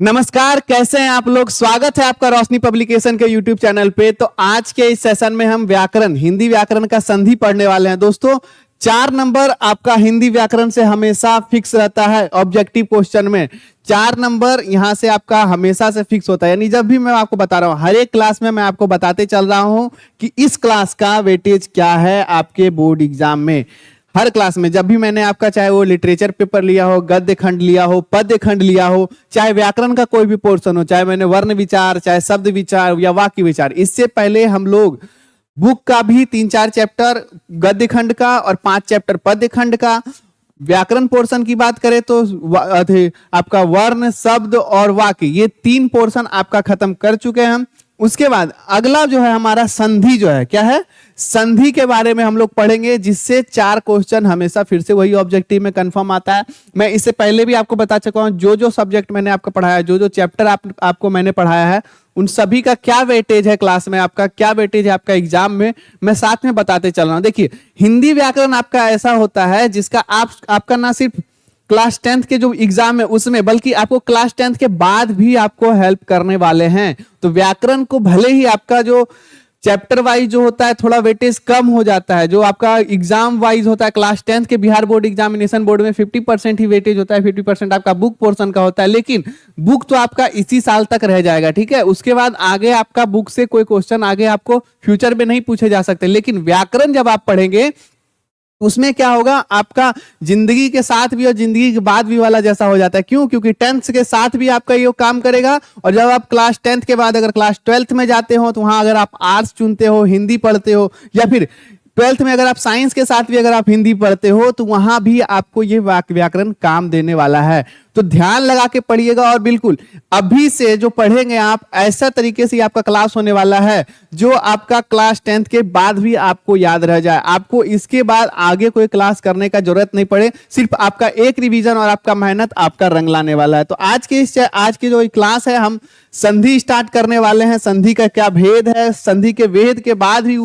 नमस्कार, कैसे हैं आप लोग। स्वागत है आपका रोशनी पब्लिकेशन के यूट्यूब चैनल पे। तो आज के इस सेशन में हम व्याकरण, हिंदी व्याकरण का संधि पढ़ने वाले हैं। दोस्तों 4 नंबर आपका हिंदी व्याकरण से हमेशा फिक्स रहता है। ऑब्जेक्टिव क्वेश्चन में 4 नंबर यहां से आपका हमेशा से फिक्स होता है। यानी जब भी मैं आपको बता रहा हूं, हर एक क्लास में मैं आपको बताते चल रहा हूं कि इस क्लास का वेटेज क्या है आपके बोर्ड एग्जाम में। हर क्लास में जब भी मैंने आपका, चाहे वो लिटरेचर पेपर लिया हो, गद्य खंड लिया हो, पद्य खंड लिया हो, चाहे व्याकरण का कोई भी पोर्शन हो, चाहे मैंने वर्ण विचार, चाहे शब्द विचार या वाक्य विचार, इससे पहले हम लोग बुक का भी 3-4 चैप्टर गद्य खंड का और 5 चैप्टर पद्य खंड का, व्याकरण पोर्शन की बात करें तो आपका वर्ण, शब्द और वाक्य, ये 3 पोर्शन आपका खत्म कर चुके हैं हम। उसके बाद अगला जो है हमारा संधि जो है, क्या है, संधि के बारे में हम लोग पढ़ेंगे, जिससे 4 क्वेश्चन हमेशा फिर से वही ऑब्जेक्टिव में कंफर्म आता है। मैं इससे पहले भी आपको बता चुका हूं, जो जो सब्जेक्ट मैंने आपको पढ़ाया, जो जो चैप्टर आपको मैंने पढ़ाया है, उन सभी का क्या वेटेज है क्लास में, आपका क्या वेटेज है आपका एग्जाम में, मैं साथ में बताते चल रहा हूं। देखिए, हिंदी व्याकरण आपका ऐसा होता है जिसका आपका ना सिर्फ क्लास 10th के जो एग्जाम है उसमें, बल्कि आपको क्लास 10th के बाद भी आपको हेल्प करने वाले हैं। तो व्याकरण को भले ही आपका जो चैप्टर वाइज जो होता है थोड़ा वेटेज कम हो जाता है, जो आपका एग्जाम वाइज होता है क्लास 10th के बिहार बोर्ड एग्जामिनेशन बोर्ड में 50% ही वेटेज होता है, 50% आपका बुक पोर्शन का होता है। लेकिन बुक तो आपका इसी साल तक रह जाएगा, ठीक है। उसके बाद आगे आपका बुक से कोई क्वेश्चन आगे आपको फ्यूचर में नहीं पूछे जा सकते। लेकिन व्याकरण जब आप पढ़ेंगे उसमें क्या होगा, आपका जिंदगी के साथ भी और जिंदगी के बाद भी वाला जैसा हो जाता है। क्यों? क्योंकि 10th के साथ भी आपका ये काम करेगा, और जब आप क्लास 10th के बाद अगर क्लास 12th में जाते हो तो वहां अगर आप आर्ट्स चुनते हो, हिंदी पढ़ते हो, या फिर 12th में अगर आप साइंस के साथ भी अगर आप हिंदी पढ़ते हो, तो वहां भी आपको ये व्याकरण काम देने वाला है। तो ध्यान लगा के पढ़िएगा, और बिल्कुल अभी से जो पढ़ेंगे आप, ऐसा तरीके से आपका क्लास होने वाला है जो आपका क्लास 10th के बाद भी आपको याद रह जाए। आपको इसके बाद आगे कोई क्लास करने का जरूरत नहीं पड़े, सिर्फ आपका एक रिवीजन और आपका मेहनत आपका रंग लाने वाला है। तो आज की जो क्लास है, हम संधि स्टार्ट करने वाले हैं। संधि का क्या भेद है, संधि के भेद के बाद भी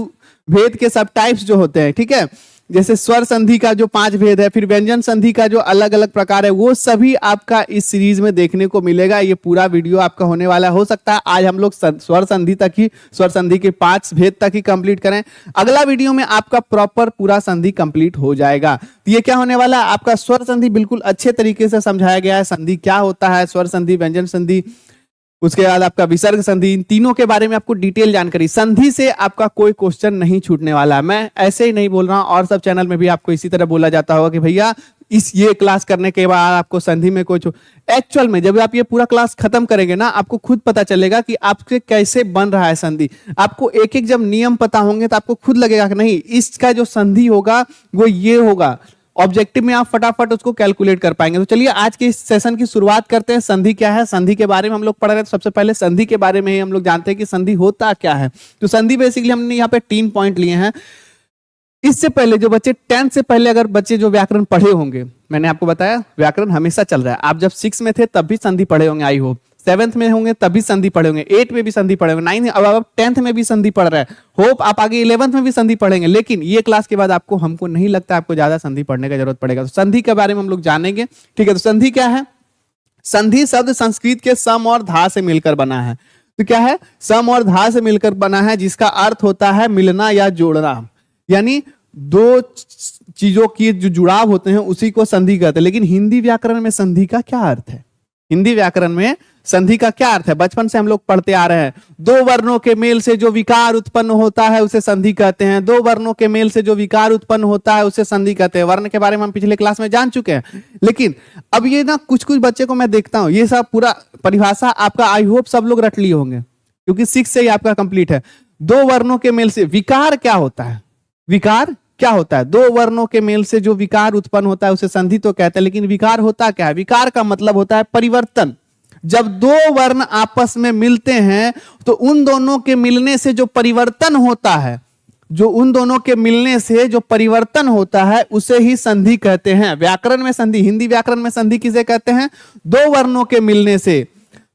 भेद के सब टाइप्स जो होते हैं, ठीक है, जैसे स्वर संधि का जो 5 भेद है, फिर व्यंजन संधि का जो अलग अलग प्रकार है, वो सभी आपका इस सीरीज में देखने को मिलेगा। ये पूरा वीडियो आपका होने वाला हो सकता है आज हम लोग स्वर संधि तक ही, स्वर संधि के 5 भेद तक ही कंप्लीट करें। अगला वीडियो में आपका प्रॉपर पूरा संधि कंप्लीट हो जाएगा। तो ये क्या होने वाला है, आपका स्वर संधि बिल्कुल अच्छे तरीके से समझाया गया है। संधि क्या होता है, स्वर संधि, व्यंजन संधि, उसके बाद आपका विसर्ग संधि, इन तीनों के बारे में आपको डिटेल जानकारी। संधि से आपका कोई क्वेश्चन नहीं छूटने वाला है। मैं ऐसे ही नहीं बोल रहा हूं, और सब चैनल में भी आपको इसी तरह बोला जाता होगा कि भैया ये क्लास करने के बाद आपको संधि में कोई एक्चुअल में जब आप ये पूरा क्लास खत्म करेंगे ना, आपको खुद पता चलेगा कि आपके कैसे बन रहा है संधि। आपको एक एक जब नियम पता होंगे तो आपको खुद लगेगा कि नहीं, इसका जो संधि होगा वो ये होगा। ऑब्जेक्टिव में आप फटाफट उसको कैलकुलेट कर पाएंगे। तो चलिए आज के इस सेशन की शुरुआत करते हैं। संधि क्या है, संधि के बारे में हम लोग पढ़ रहे हैं। तो सबसे पहले संधि के बारे में ही हम लोग जानते हैं कि संधि होता क्या है। तो संधि बेसिकली हमने यहाँ पे 3 पॉइंट लिए हैं। इससे पहले जो बच्चे 10th से पहले अगर बच्चे जो व्याकरण पढ़े होंगे, मैंने आपको बताया व्याकरण हमेशा चल रहा है। आप जब 6 में थे तब भी संधि पढ़े होंगे, आई होप 7th में होंगे तभी संधि पढ़े होंगे, 8 में भी संधि पढ़े होंगे, 9 अब आप 10th में भी संधि पढ़ रहे हैं, होप आप आगे 11th में भी संधि पढ़ेंगे। लेकिन ये क्लास के बाद आपको, हमको नहीं लगता आपको ज्यादा संधि पढ़ने की जरूरत पड़ेगा। तो संधि के बारे में हम लोग जानेंगे, ठीक है। तो संधि क्या है, संधि शब्द संस्कृत के सम और धा से मिलकर बना है। तो क्या है, सम और धा से मिलकर बना है, जिसका अर्थ होता है मिलना या जोड़ना। यानी 2 चीजों की जो जुड़ाव होते हैं उसी को संधि कहते हैं। लेकिन हिंदी व्याकरण में संधि का क्या अर्थ है, हिंदी व्याकरण में संधि का क्या अर्थ है, बचपन से हम लोग पढ़ते आ रहे हैं। 2 वर्णों के मेल से जो विकार उत्पन्न होता है उसे संधि कहते हैं। 2 वर्णों के मेल से जो विकार उत्पन्न होता है उसे संधि कहते हैं। वर्ण के बारे में हम पिछले क्लास में जान चुके हैं। लेकिन अब ये ना कुछ कुछ बच्चे को मैं देखता हूं, ये सब पूरा परिभाषा आपका आई होप सब लोग रट लिए होंगे, क्योंकि 6 से ही आपका कंप्लीट है। 2 वर्णों के मेल से विकार क्या होता है, विकार क्या होता है, 2 वर्णों के मेल से जो विकार उत्पन्न होता है उसे संधि तो कहते हैं। लेकिन विकार होता क्या है, विकार का मतलब होता है परिवर्तन। जब 2 वर्ण आपस में मिलते हैं तो उन दोनों के मिलने से जो परिवर्तन होता है, जो उन दोनों के मिलने से जो परिवर्तन होता है उसे ही संधि कहते हैं। व्याकरण में संधि, हिंदी व्याकरण में संधि किसे कहते हैं, 2 वर्णों के मिलने से,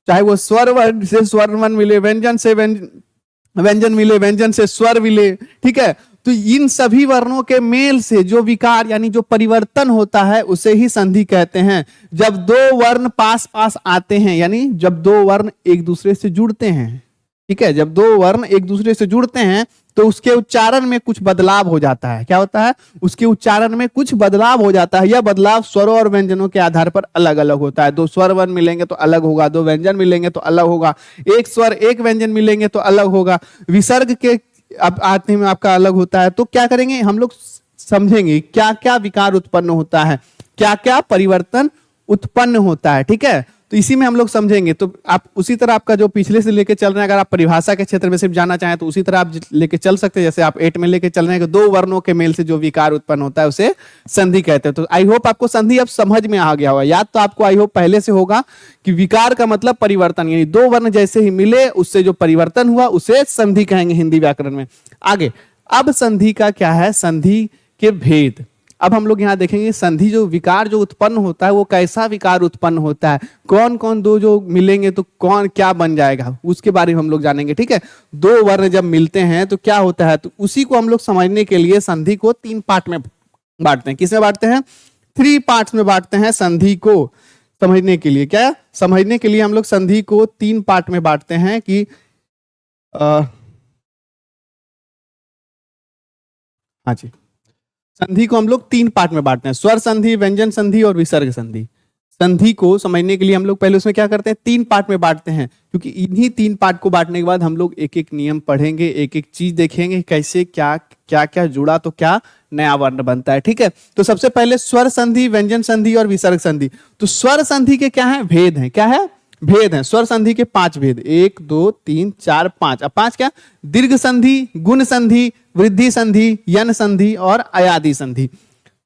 चाहे वो स्वर वर्ण से स्वर वर्ण मिले, व्यंजन से व्यंजन मिले, व्यंजन से स्वर मिले, ठीक है, तो इन सभी वर्णों के मेल से जो विकार यानी जो परिवर्तन होता है उसे ही संधि कहते हैं। जब दो वर्ण पास पास आते हैं, यानी जब दो वर्ण एक दूसरे से जुड़ते हैं, ठीक है, जब दो वर्ण एक दूसरे से जुड़ते हैं तो उसके उच्चारण में कुछ बदलाव हो जाता है। क्या होता है? उसके उच्चारण में कुछ बदलाव हो जाता है। यह बदलाव स्वरों और व्यंजनों के आधार पर अलग अलग होता है। दो स्वर वर्ण मिलेंगे तो अलग होगा, दो व्यंजन मिलेंगे तो अलग होगा, एक स्वर एक व्यंजन मिलेंगे तो अलग होगा, विसर्ग के अब आते में आपका अलग होता है। तो क्या करेंगे हम लोग, समझेंगे क्या क्या विकार उत्पन्न होता है, क्या क्या परिवर्तन उत्पन्न होता है। ठीक है, तो इसी में हम लोग समझेंगे। तो आप उसी तरह आपका जो पिछले से लेके चल रहे हैं, अगर आप परिभाषा के क्षेत्र में सिर्फ जाना चाहें तो उसी तरह आप लेके चल सकते हैं। जैसे आप 8 में लेके चल रहे हैं कि दो वर्णों के मेल से जो विकार उत्पन्न होता है उसे संधि कहते हैं। तो आई होप आपको संधि अब समझ में आ गया होगा। याद तो आपको आई होप पहले से होगा कि विकार का मतलब परिवर्तन, यानी दो वर्ण जैसे ही मिले उससे जो परिवर्तन हुआ उसे संधि कहेंगे हिंदी व्याकरण में। आगे अब संधि का क्या है, संधि के भेद। अब हम लोग यहाँ देखेंगे संधि जो विकार जो उत्पन्न होता है वो कैसा विकार उत्पन्न होता है, कौन कौन दो जो मिलेंगे तो कौन क्या बन जाएगा, उसके बारे में हम लोग जानेंगे। ठीक है, दो वर्ण जब मिलते हैं तो क्या होता है, तो उसी को हम लोग समझने के लिए संधि को 3 पार्ट में बांटते हैं। किसमें बांटते हैं? 3 पार्ट्स में बांटते हैं संधि को समझने के लिए। क्या समझने के लिए हम लोग संधि को 3 पार्ट में बांटते हैं कि हाँ जी, संधि को हम लोग 3 पार्ट में बांटते हैं, स्वर संधि, व्यंजन संधि और विसर्ग संधि। संधि को समझने के लिए हम लोग पहले उसमें क्या करते हैं, 3 पार्ट में बांटते हैं, क्योंकि इन्हीं 3 पार्ट को बांटने के बाद हम लोग एक एक नियम पढ़ेंगे, एक एक चीज देखेंगे कैसे क्या क्या क्या जुड़ा तो क्या नया वर्ण बनता है। ठीक है, तो सबसे पहले स्वर संधि, व्यंजन संधि और विसर्ग संधि। तो स्वर संधि के क्या है, भेद है। क्या है? भेद है। स्वर संधि के 5 भेद, 1 2 3 4 5। अब 5 क्या? दीर्घ संधि, गुण संधि, वृद्धि संधि, यन संधि और अयादि संधि।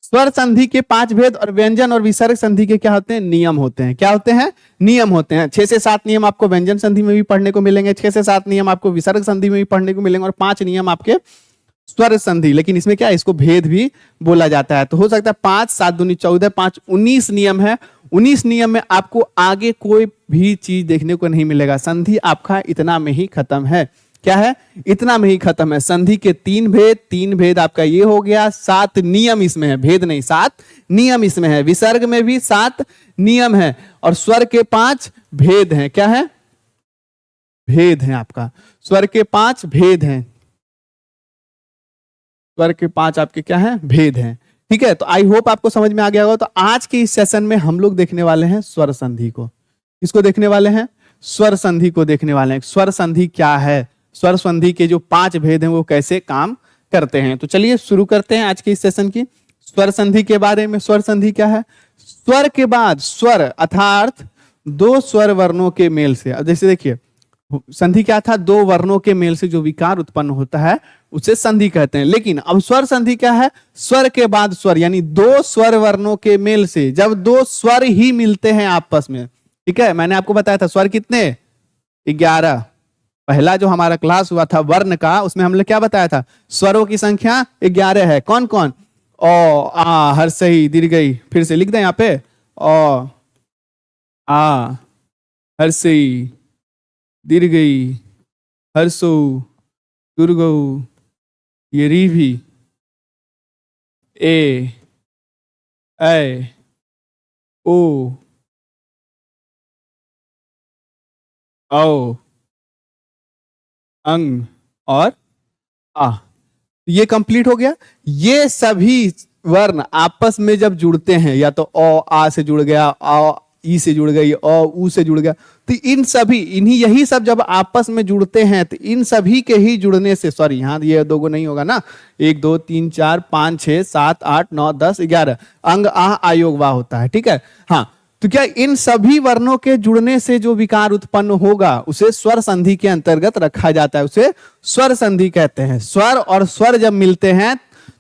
स्वर संधि के 5 भेद और व्यंजन और विसर्ग संधि के क्या होते हैं, नियम होते हैं। क्या होते हैं? नियम होते हैं। 6 से 7 नियम आपको व्यंजन संधि में भी पढ़ने को मिलेंगे, 6 से 7 नियम आपको विसर्ग संधि में भी पढ़ने को मिलेंगे और 5 नियम आपके स्वर संधि। लेकिन इसमें क्या है, इसको भेद भी बोला जाता है। तो हो सकता है 5 7 दूनी 14, 5 19 नियम है। 19 नियम में आपको आगे कोई भी चीज देखने को नहीं मिलेगा। संधि आपका इतना में ही खत्म है। क्या है? इतना में ही खत्म है। संधि के 3 भेद, 3 भेद आपका ये हो गया, 7 नियम इसमें है, भेद नहीं 7 नियम इसमें है। विसर्ग में भी 7 नियम है और स्वर के 5 भेद हैं। क्या है? भेद है आपका। स्वर के 5 भेद हैं, स्वर के 5 आपके क्या है, भेद हैं। ठीक है, तो आई होप आपको समझ में आ गया होगा। तो आज के इस सेशन में हम लोग देखने वाले हैं स्वर संधि को। किसको देखने वाले हैं? स्वर संधि को देखने वाले हैं। स्वर संधि क्या है, स्वर संधि के जो 5 भेद हैं वो कैसे काम करते हैं। तो चलिए शुरू करते हैं आज के इस सेशन की स्वर संधि के बारे में। स्वर संधि क्या है? स्वर के बाद स्वर अर्थात 2 स्वर वर्णों के मेल से। अब जैसे देखिए संधि क्या था, 2 वर्णों के मेल से जो विकार उत्पन्न होता है उसे संधि कहते हैं। लेकिन अब स्वर संधि क्या है? स्वर के बाद स्वर, यानी 2 स्वर वर्णों के मेल से, जब 2 स्वर ही मिलते हैं आपस में। ठीक है, मैंने आपको बताया था स्वर कितने, 11। पहला जो हमारा क्लास हुआ था वर्ण का, उसमें हमने क्या बताया था, स्वरों की संख्या 11 है। कौन कौन? ओ आ हर्षई दीर्घई। फिर से लिख दें यहाँ पे, ओ आ हर्षई दीर्घई हर्षो दुर्गौ ये रीभी ए ओ औ अंग और आ। ये कंप्लीट हो गया। ये सभी वर्ण आपस में जब जुड़ते हैं, या तो ओ आ से जुड़ गया, आ ई से जुड़ गई, ओ ऊ से जुड़ गया, तो इन सभी यही सब जब आपस में जुड़ते हैं तो इन सभी के ही जुड़ने से, सॉरी यहाँ ये 2 गो नहीं होगा ना, 1 2 3 4 5 6 7 8 9 10 11 अंग आह आयोग वाह होता है। ठीक है, हाँ। तो क्या इन सभी वर्णों के जुड़ने से जो विकार उत्पन्न होगा उसे स्वर संधि के अंतर्गत रखा जाता है, उसे स्वर संधि कहते हैं। स्वर और स्वर जब मिलते हैं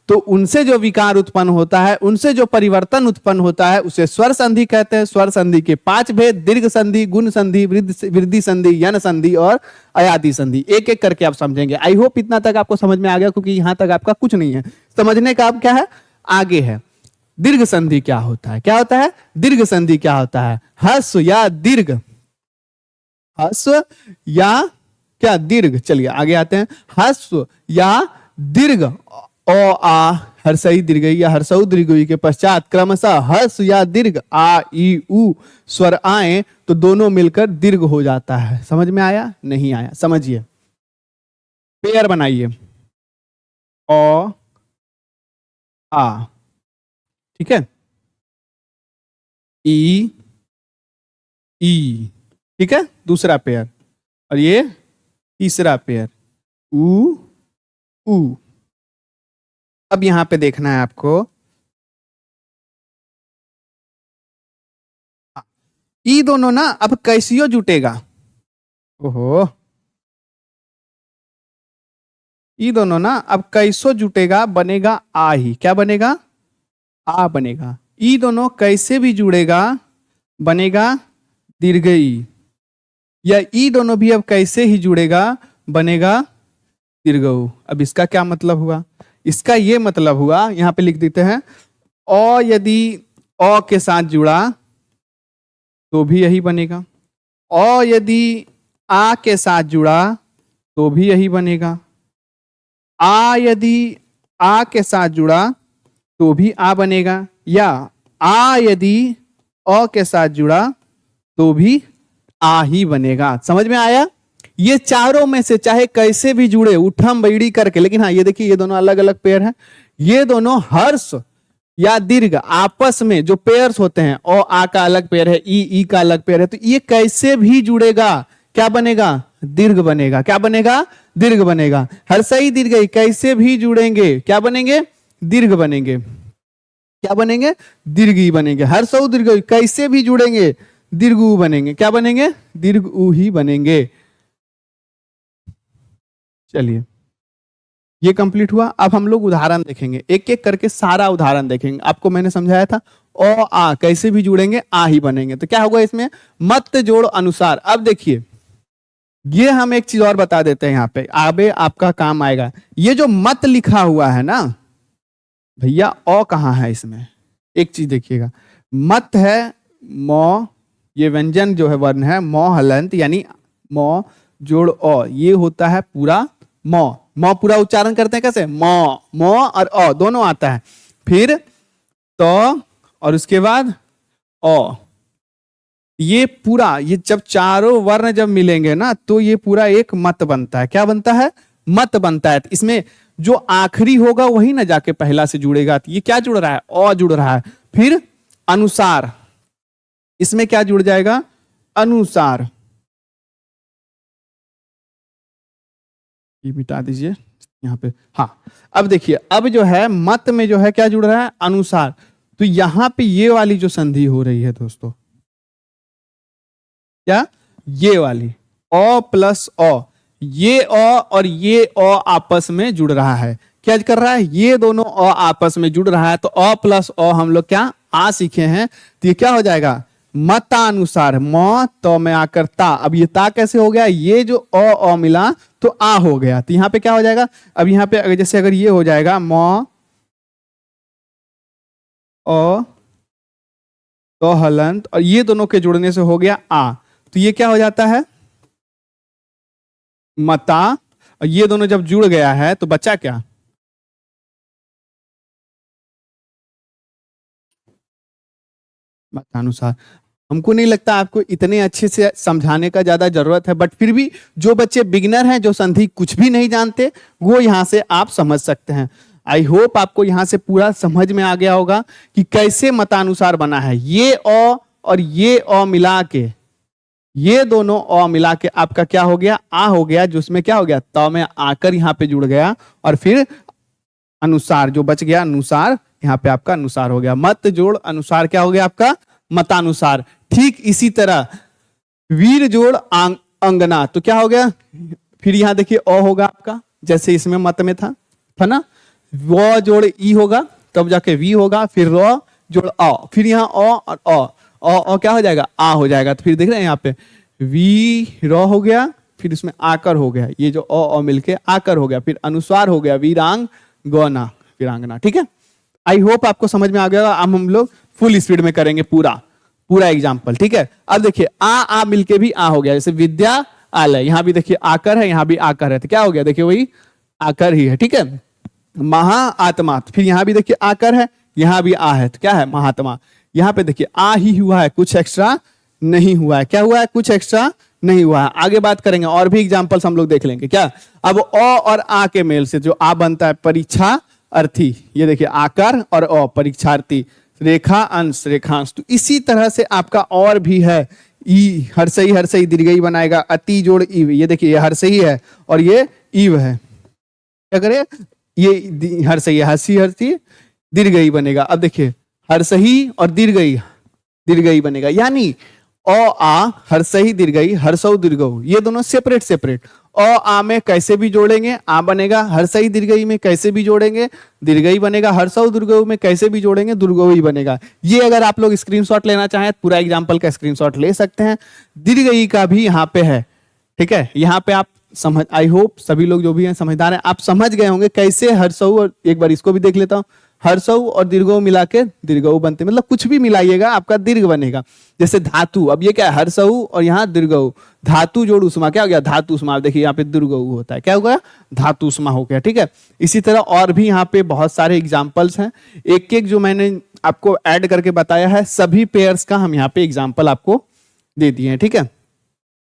तो उनसे जो विकार उत्पन्न होता है, उनसे जो परिवर्तन उत्पन्न होता है उसे स्वर संधि कहते हैं। स्वर संधि के 5 भेद, दीर्घ संधि, गुण संधि, वृद्धि संधि, यन संधि और अयादि संधि। एक एक करके आप समझेंगे। आई होप इतना तक आपको समझ में आ गया, क्योंकि यहां तक आपका कुछ नहीं है समझने का। अब क्या है, आगे है दीर्घ संधि क्या होता है। क्या होता है दीर्घ संधि? क्या होता है, ह्रस्व या दीर्घ, ह्रस्व या क्या दीर्घ। चलिए आगे आते हैं। ह्रस्व या दीर्घ ओ आ हर्षई दीर्घई या हर्षऊ दीर्घई के पश्चात क्रमशः हर्ष या दीर्घ आ ई उ स्वर आए तो दोनों मिलकर दीर्घ हो जाता है। समझ में आया? नहीं आया? समझिए, पेयर बनाइए। ओ आ, ठीक है, ई ई, ठीक है, दूसरा पेयर, और ये तीसरा पेयर उ उ। अब यहां पे देखना है आपको, ई दोनों ना अब कैसियो जुटेगा। ओहो, ई दोनों ना अब कैसो जुटेगा, बनेगा आ ही। क्या बनेगा? आ बनेगा। ई दोनों कैसे भी जुड़ेगा, बनेगा दीर्घई। या ई दोनों भी अब कैसे ही जुड़ेगा, बनेगा दीर्घऊ। अब इसका क्या मतलब हुआ? इसका ये मतलब हुआ, यहां पे लिख देते हैं, औ यदि औ के साथ जुड़ा तो भी यही बनेगा, औ यदि आ के साथ जुड़ा तो भी यही बनेगा, आ यदि आ के साथ जुड़ा तो भी आ बनेगा, या आ यदि अ के साथ जुड़ा तो भी आ ही बनेगा। समझ में आया? ये चारों में से चाहे कैसे भी जुड़े, उठम बैड़ी करके, लेकिन हाँ ये देखिए, ये दोनों अलग अलग पेयर हैं। ये दोनों हर्ष या दीर्घ आपस में जो पेयर्स होते हैं, ओ आ का अलग पेयर है, ई का अलग पेयर है, तो ये कैसे भी जुड़ेगा क्या बनेगा? दीर्घ बनेगा। क्या बनेगा? दीर्घ बनेगा। हर्षई दीर्घई कैसे भी जुड़ेंगे क्या बनेंगे? दीर्घ बनेंगे। क्या बनेंगे? दीर्घ बनेंगे। हर्षऊ दीर्घई कैसे भी जुड़ेंगे, दीर्घ उ बनेंगे। क्या बनेंगे? दीर्घ उ ही बनेंगे। चलिए, ये कंप्लीट हुआ। अब हम लोग उदाहरण देखेंगे, एक एक करके सारा उदाहरण देखेंगे। आपको मैंने समझाया था ओ आ कैसे भी जुड़ेंगे आ ही बनेंगे। तो क्या होगा इसमें? मत जोड़ अनुसार। अब देखिए, ये हम एक चीज और बता देते हैं, यहां पे आगे आपका काम आएगा। ये जो मत लिखा हुआ है ना भैया, ओ कहां है इसमें? एक चीज देखिएगा, मत है मौ, ये व्यंजन जो है वर्ण है मौ हलंत, यानी मौ जोड़ ओ, ये होता है पूरा मौ। मौ पूरा उच्चारण करते हैं कैसे? मौ, मौ और ओ दोनों आता है। फिर तो और उसके बाद ओ, ये पूरा, ये जब चारों वर्ण जब मिलेंगे ना तो ये पूरा एक मत बनता है। क्या बनता है? मत बनता है। इसमें जो आखिरी होगा वही ना जाके पहला से जुड़ेगा। तो ये क्या जुड़ रहा है? ओ जुड़ रहा है। फिर अनुसार, इसमें क्या जुड़ जाएगा? अनुसार। ये मिटा दीजिए यहां पे। हाँ, अब देखिए, अब जो है मत में जो है क्या जुड़ रहा है? अनुसार। तो यहां पे ये वाली जो संधि हो रही है दोस्तों, क्या? ये वाली ओ प्लस ओ, ये ओ और ये ओ आपस में जुड़ रहा है। क्या कर रहा है? ये दोनों ओ आपस में जुड़ रहा है। तो ओ प्लस ओ हम लोग क्या आ सीखे हैं, तो ये क्या हो जाएगा? मतानुसार। मौ तो में आकर ता। अब ये ता कैसे हो गया? ये जो ओ मिला तो आ हो गया। तो यहां पे क्या हो जाएगा? अब यहां पे जैसे अगर ये हो जाएगा मौ ओ तो हलंत, और ये दोनों के जुड़ने से हो गया आ, तो ये क्या हो जाता है? मता। और ये दोनों जब जुड़ गया है तो बचा क्या? मतानुसार। हमको नहीं लगता आपको इतने अच्छे से समझाने का ज्यादा जरूरत है, बट फिर भी जो बच्चे बिगिनर हैं, जो संधि कुछ भी नहीं जानते, वो यहां से आप समझ सकते हैं। आई होप आपको यहां से पूरा समझ में आ गया होगा कि कैसे मतानुसार बना है। ये ओ और ये ओ मिला के, ये दोनों ओ मिला के आपका क्या हो गया? आ हो गया, जो उसमें क्या हो गया? त में आकर यहां पे जुड़ गया, और फिर अनुसार जो बच गया, अनुसार, यहां पे आपका अनुसार हो गया। मत जोड़ अनुसार क्या हो गया आपका? मतानुसार। ठीक इसी तरह वीर जोड़ अंगना, तो क्या हो गया? फिर यहां देखिए ओ होगा आपका, जैसे इसमें मत में था ना। वो जोड़ ई होगा, तब जाके वी होगा, फिर रो जोड़ अ, फिर यहाँ ओ और ओ क्या हो जाएगा? आ हो जाएगा। तो फिर देख रहे हैं यहाँ पे वी रो हो गया, फिर इसमें आकर हो गया, ये जो ओ मिलके आकर हो गया, फिर अनुस्वार हो गया, वीरांग गौना, वीरांगना। ठीक है, आई होप आपको समझ में आ गया। अब हम लोग फुल स्पीड में करेंगे पूरा एग्जाम्पल। ठीक है, अब देखिए आ मिलके भी आ हो गया, जैसे विद्या आलय, यहां भी देखिए आकर है, यहां भी आकर है, तो क्या हो गया? देखिए वही आकर ही है। ठीक है, महाआत्मा। फिर यहां भी देखिए आकर है, यहां भी आ है, तो क्या है महात्मा। यहां पे देखिए आ ही हुआ है, कुछ एक्स्ट्रा नहीं हुआ है। क्या हुआ है? कुछ एक्स्ट्रा नहीं हुआ है। आगे बात करेंगे और भी एग्जांपल्स हम लोग देख लेंगे। क्या अब अ और आ के मेल से जो आ बनता है परीक्षा अर्थी, ये देखिए आकर और अ परीक्षार्थी, रेखा अंश रेखांश। तो इसी तरह से आपका और भी है, ई हर सही दीर्घई बनाएगा, अति जोड़ ईव, ये देखिए ये हर सही है और ये ईव है। क्या करे? ये हर सही है, हर्षी दीर्घई बनेगा। अब देखिए हर सही और दीर्घई बनेगा, यानी अ आ हर सही दीर्घई हर्षौ दीर्घऊ, ये दोनों सेपरेट सेपरेट। अ आ में कैसे भी जोड़ेंगे आ बनेगा, हर सही दीर्घई में कैसे भी जोड़ेंगे दीर्घई बनेगा, हर्षौ दीर्घऊ में कैसे भी जोड़ेंगे दीर्घऊ ही बनेगा। ये अगर आप लोग स्क्रीनशॉट लेना चाहें पूरा एग्जांपल का स्क्रीनशॉट ले सकते हैं। दीर्घई का भी यहाँ पे है, ठीक है। यहाँ पे आप समझ, आई होप सभी लोग जो भी हैं समझदार हैं, आप समझ गए होंगे कैसे हर्षौ, और एक बार इसको भी देख लेता हूं, हर्षौ और दीर्घऊ मिला के दीर्घऊ बनते, मतलब कुछ भी मिलाइएगा आपका दीर्घ बनेगा। जैसे धातु, अब ये क्या है? हर्षौ और यहाँ दीर्घऊ, धातु जोड़ उष्मा, क्या हो गया? धातु उष्मा। देखिए यहाँ पे दीर्घऊ होता है, क्या हो गया? धातु उष्मा हो गया, ठीक है। इसी तरह और भी यहाँ पे बहुत सारे एग्जाम्पल्स हैं, एक एक जो मैंने आपको ऐड करके बताया है, सभी पेयर्स का हम यहाँ पे एग्जाम्पल आपको दे दिए हैं, ठीक है।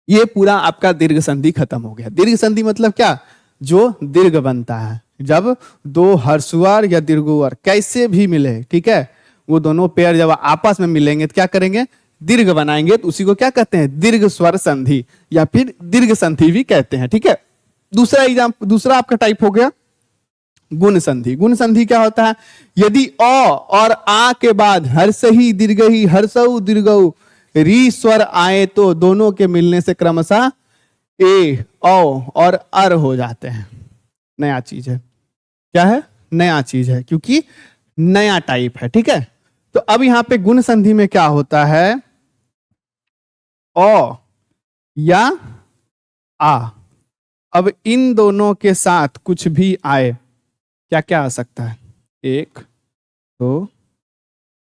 ये पूरा आपका दीर्घ संधि खत्म हो गया। दीर्घ संधि मतलब क्या? जो दीर्घ बनता है जब दो हर्षवर या दीर्घवर कैसे भी मिले, ठीक है, वो दोनों पेयर जब आपस में मिलेंगे तो क्या करेंगे? दीर्घ बनाएंगे, तो उसी को क्या कहते हैं? दीर्घ स्वर संधि या फिर दीर्घ संधि भी कहते हैं, ठीक है। दूसरा आपका टाइप हो गया गुण संधि। गुण संधि क्या होता है? यदि अ और आ के बाद हर्षही दीर्घही हर्षऊ दीर्घऊ री स्वर आए तो दोनों के मिलने से क्रमशः ए औ और अर हो जाते हैं। नया चीज है, क्या है? नया चीज है, क्योंकि नया टाइप है, ठीक है। तो अब यहां पे गुण संधि में क्या होता है? अ या आ, अब इन दोनों के साथ कुछ भी आए, क्या क्या आ सकता है? एक दो,